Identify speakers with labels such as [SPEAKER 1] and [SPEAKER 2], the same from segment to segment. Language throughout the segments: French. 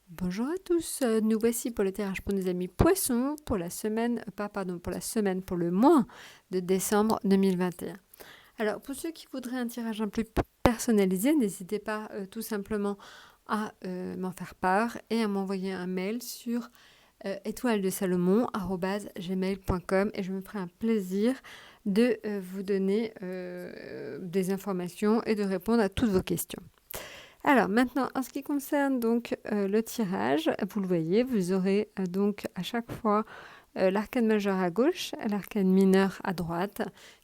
[SPEAKER 1] Bonjour à tous, nous voici pour le tirage pour nos amis poissons pour la semaine, pour le mois de décembre 2021. Alors pour ceux qui voudraient un tirage un peu plus personnalisé, n'hésitez pas tout simplement à m'en faire part et à m'envoyer un mail sur étoiledesalomon@gmail.com et je me ferai un plaisir de vous donner des informations et de répondre à toutes vos questions. Alors maintenant, en ce qui concerne donc le tirage, vous le voyez, vous aurez donc à chaque fois l'arcane majeur à gauche, l'arcane mineur à droite,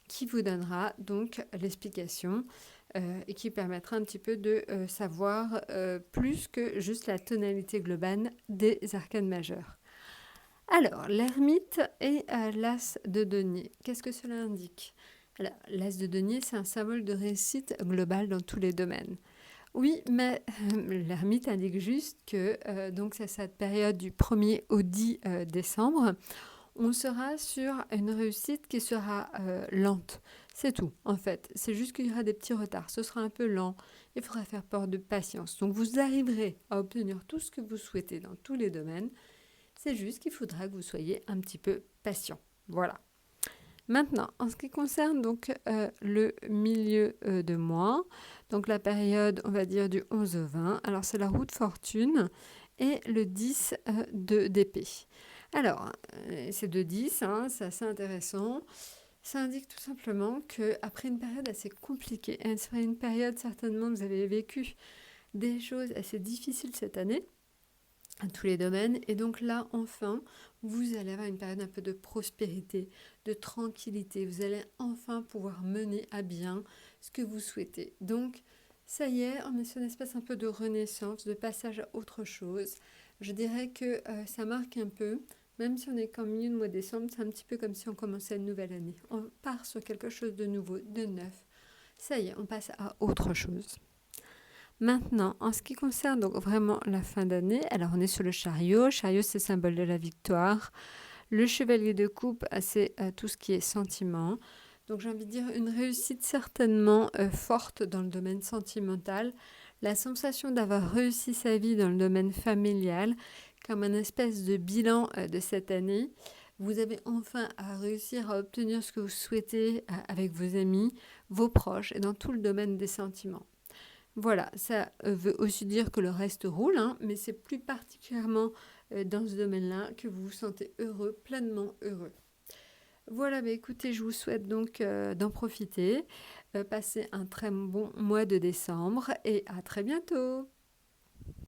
[SPEAKER 1] qui vous donnera donc l'explication et qui permettra un petit peu de savoir plus que juste la tonalité globale des arcanes majeurs. Alors, l'ermite et l'as de denier, qu'est-ce que cela indique? Alors, l'as de denier, c'est un symbole de réussite globale dans tous les domaines. Oui, mais l'ermite indique juste que donc c'est cette période du 1er au 10 décembre, on sera sur une réussite qui sera lente. C'est tout, en fait. C'est juste qu'il y aura des petits retards. Ce sera un peu lent. Il faudra faire preuve de patience. Donc vous arriverez à obtenir tout ce que vous souhaitez dans tous les domaines. C'est juste qu'il faudra que vous soyez un petit peu patient. Voilà. Maintenant, en ce qui concerne donc le milieu de mois, donc la période, on va dire du 11 au 20, alors c'est la roue de fortune et le 10 d'épée. Alors, ces deux 10, hein, c'est assez intéressant. Ça indique tout simplement qu'après une période assez compliquée, et c'est une période certainement que vous avez vécu des choses assez difficiles cette année, à tous les domaines. Et donc là, enfin, vous allez avoir une période un peu de prospérité, de tranquillité. Vous allez enfin pouvoir mener à bien ce que vous souhaitez. Donc, ça y est, on est sur une espèce un peu de renaissance, de passage à autre chose. Je dirais que ça marque un peu, même si on est qu'en milieu de mois de décembre, c'est un petit peu comme si on commençait une nouvelle année. On part sur quelque chose de nouveau, de neuf. Ça y est, on passe à autre chose. Maintenant, en ce qui concerne donc vraiment la fin d'année, alors on est sur le chariot. Chariot, c'est le symbole de la victoire. Le chevalier de coupe, c'est tout ce qui est sentiment. Donc j'ai envie de dire une réussite certainement forte dans le domaine sentimental. La sensation d'avoir réussi sa vie dans le domaine familial, comme un espèce de bilan de cette année. Vous avez enfin à réussir à obtenir ce que vous souhaitez avec vos amis, vos proches et dans tout le domaine des sentiments. Voilà, ça veut aussi dire que le reste roule, hein, mais c'est plus particulièrement dans ce domaine-là que vous vous sentez heureux, pleinement heureux. Voilà, bah écoutez, je vous souhaite donc d'en profiter, passer un très bon mois de décembre et à très bientôt.